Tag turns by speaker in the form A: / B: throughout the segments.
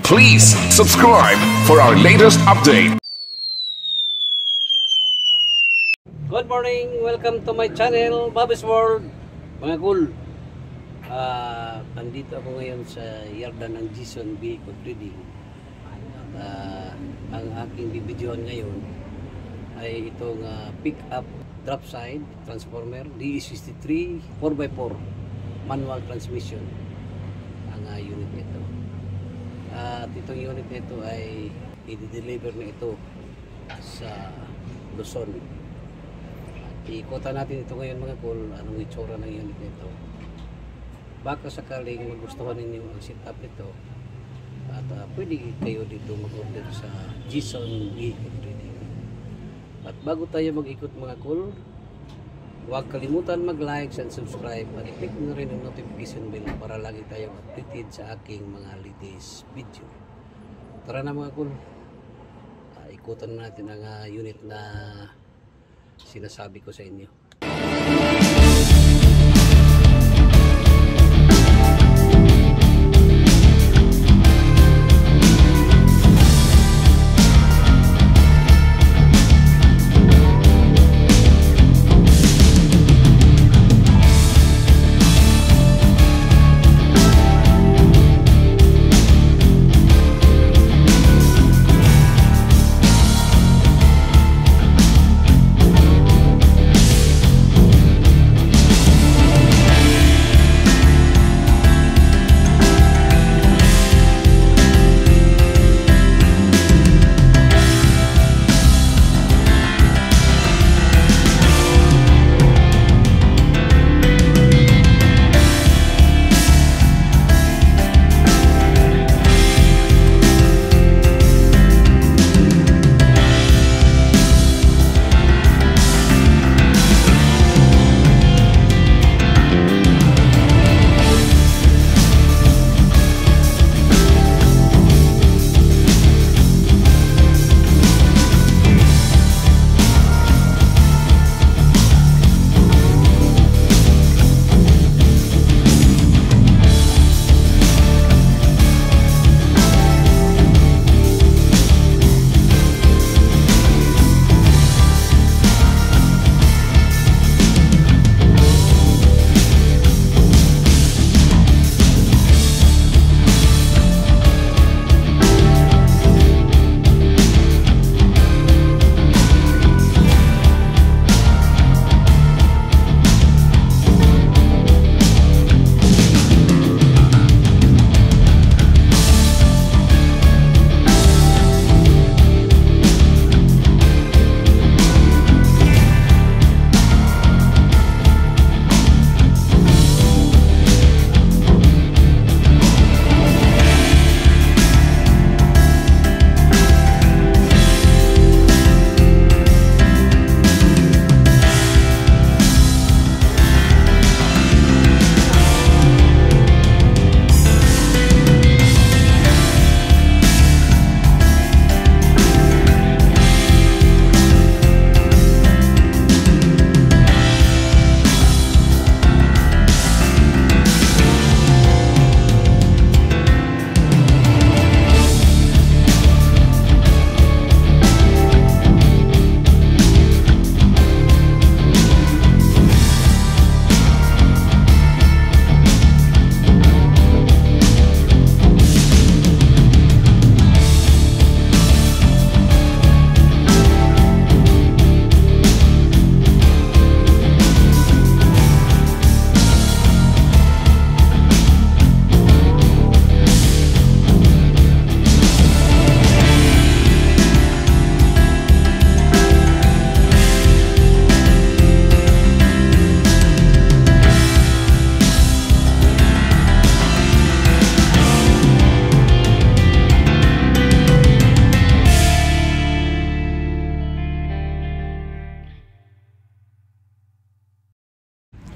A: Please subscribe for our latest update.
B: Good morning! Welcome to my channel, Bobby's World. Mga cool, nandito ako ngayon sa yarda ng Jason Vehicle Trading. At ang aking bibidyohan ngayon ay itong pick-up drop side transformer DE63 4x4 manual transmission ang unit nito. At itong unit nito ay i-deliver na ito sa Luzon. Ikutan natin ito ngayon mga cool, anong itsura ng unit nito. Baka sakaling magustuhan ninyo ang setup nito at pwede kayo dito mag-order sa Jason Vehicle Trading. At bago tayo mag-ikot mga cool, huwag kalimutan mag-like and subscribe at i-click nyo rin ang notification bell para lagi tayong updated sa aking mga latest video. Tara na mga cool, ikutan natin ang unit na sinasabi ko sa inyo.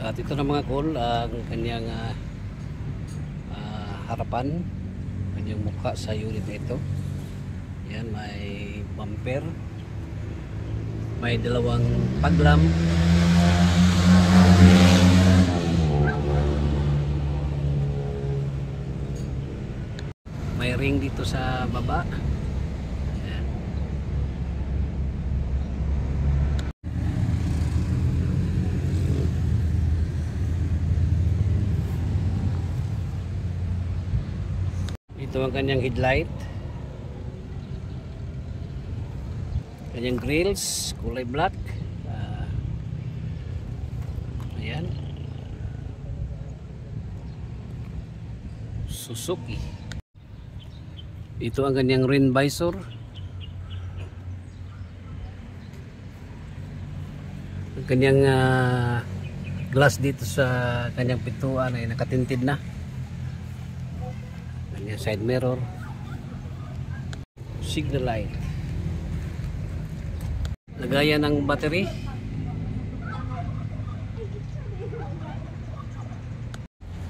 B: At ito na mga cool, ang kanyang harapan, kanyang mukha sa unit na ito. Yan, may bumper, may dalawang paglam, may May ring dito sa baba. Ayan. Ito ang kanyang headlight. Kanyang grills, kulay black. Ayan. Suzuki. Ito ang kanyang rain visor. Ang kanyang glass dito sa kanyang pintuan ay nakatinted na. Kanyang side mirror. Signal light. Lagayan ng battery.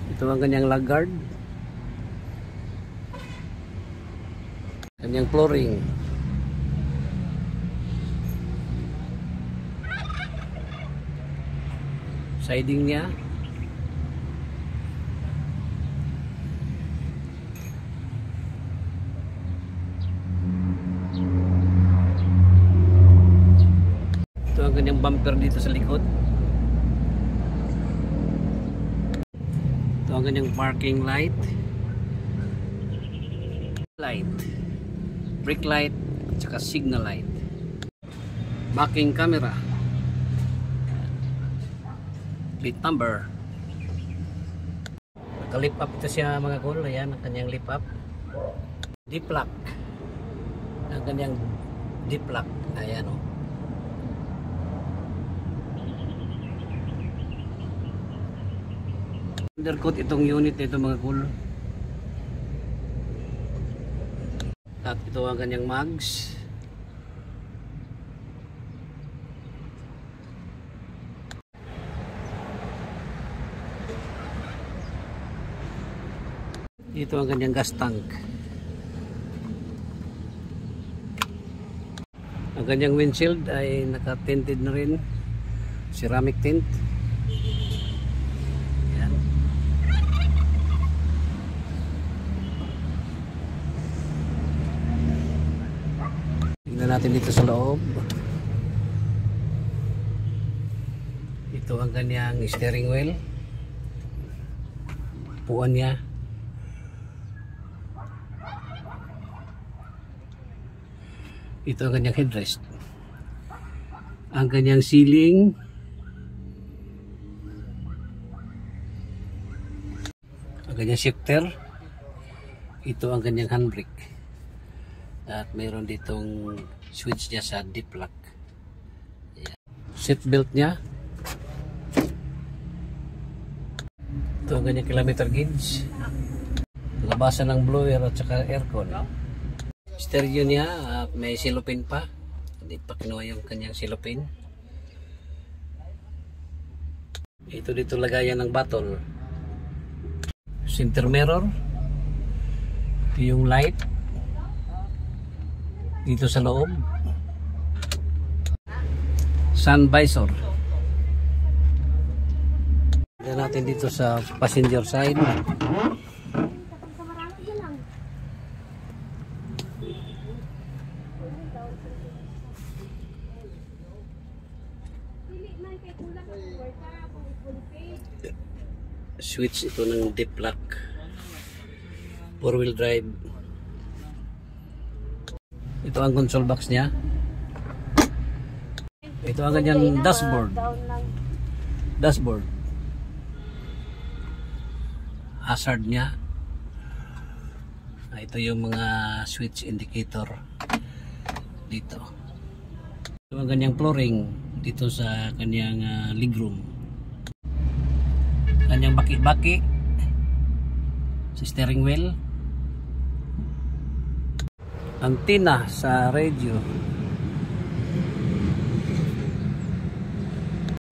B: Ito ang kanyang lug guard. Kanyang flooring. Siding niya. Ito ang kanyang bumper dito sa likod. Ito ang kanyang parking light. Brake light at saka signal light. Backing camera. Plate number. Naka-lift up ito siya mga cool. Ayan ang kanyang lift up. Deep lock. Ang kanyang deep lock. Ayan o. Undercoat itong unit nito mga cool. At ito ang kanyang mags. Ito ang kanyang gas tank. Ang kanyang windshield ay naka-tinted na rin. Ceramic tint. Ayan. Tingnan natin dito sa loob. Ito ang kanyang steering wheel. Puan niya. Ito ang kanyang headrest. Ang kanyang ceiling. Ang kanyang shifter. Ito ang kanyang handbrake. At mayroon ditong switch niya sa deep lock. Seat belt niya. Ito ang kanyang kilometer gauge. Labasan ng blower at saka aircon. Stereo niya, may silopin pa. Hindi pa kinuha yung kanyang silopin. Ito dito lagayan ng bottle. Center mirror. Ito yung light. Dito sa loob. Sun visor. Tignan natin dito sa passenger side. Switch ito ng deep lock. 4-wheel drive. Ito ang console box niya. Ito ang kanyang dashboard. Dashboard. Hazard niya. Ito yung mga switch indicator dito. Ito ang kanyang flooring dito sa kanyang legroom. Kanyang baki-baki sa steering wheel. Antenna sa radio.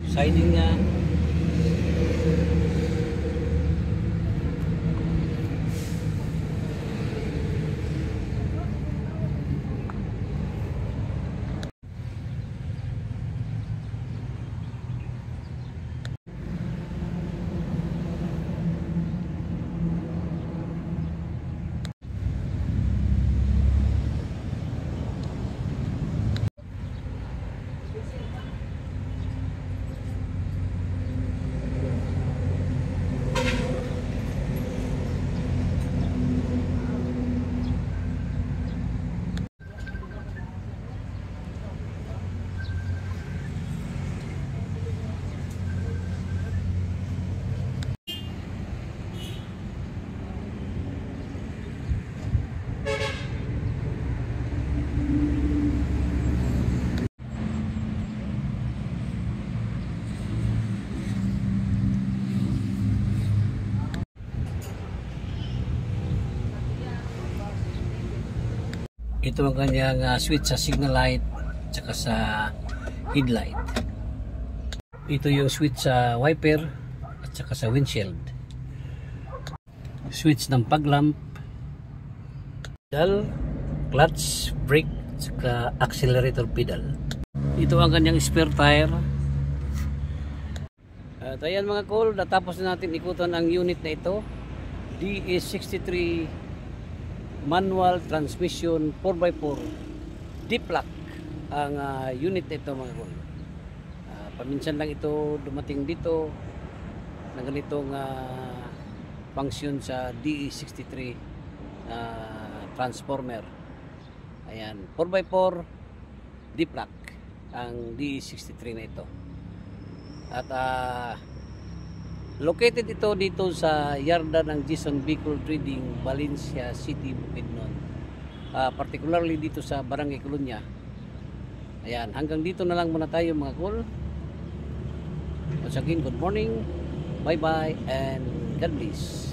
B: Siding niya. Ito ang kanyang switch sa signal light tsaka sa headlight. Ito yung switch sa wiper at saka sa windshield. Switch ng paglamp, pedal, clutch, brake, saka accelerator pedal. Ito ang kanyang spare tire. At ayan mga cool, natapos na natin ikutan ang unit na ito. DE63 manual transmission 4x4 D-Block ang unit na ito mga cool. Paminsan lang ito dumating dito ng ganitong function sa DE63 transformer. Ayan, 4x4 D-Block ang DE63 na ito. At located ito dito sa yarda ng Jason Vehicle Trading, Valencia City, Bukidnon. Particularly dito sa Barangay Colonia. Ayan, hanggang dito na lang muna tayo mga cool. Once again, good morning, bye bye, and God bless.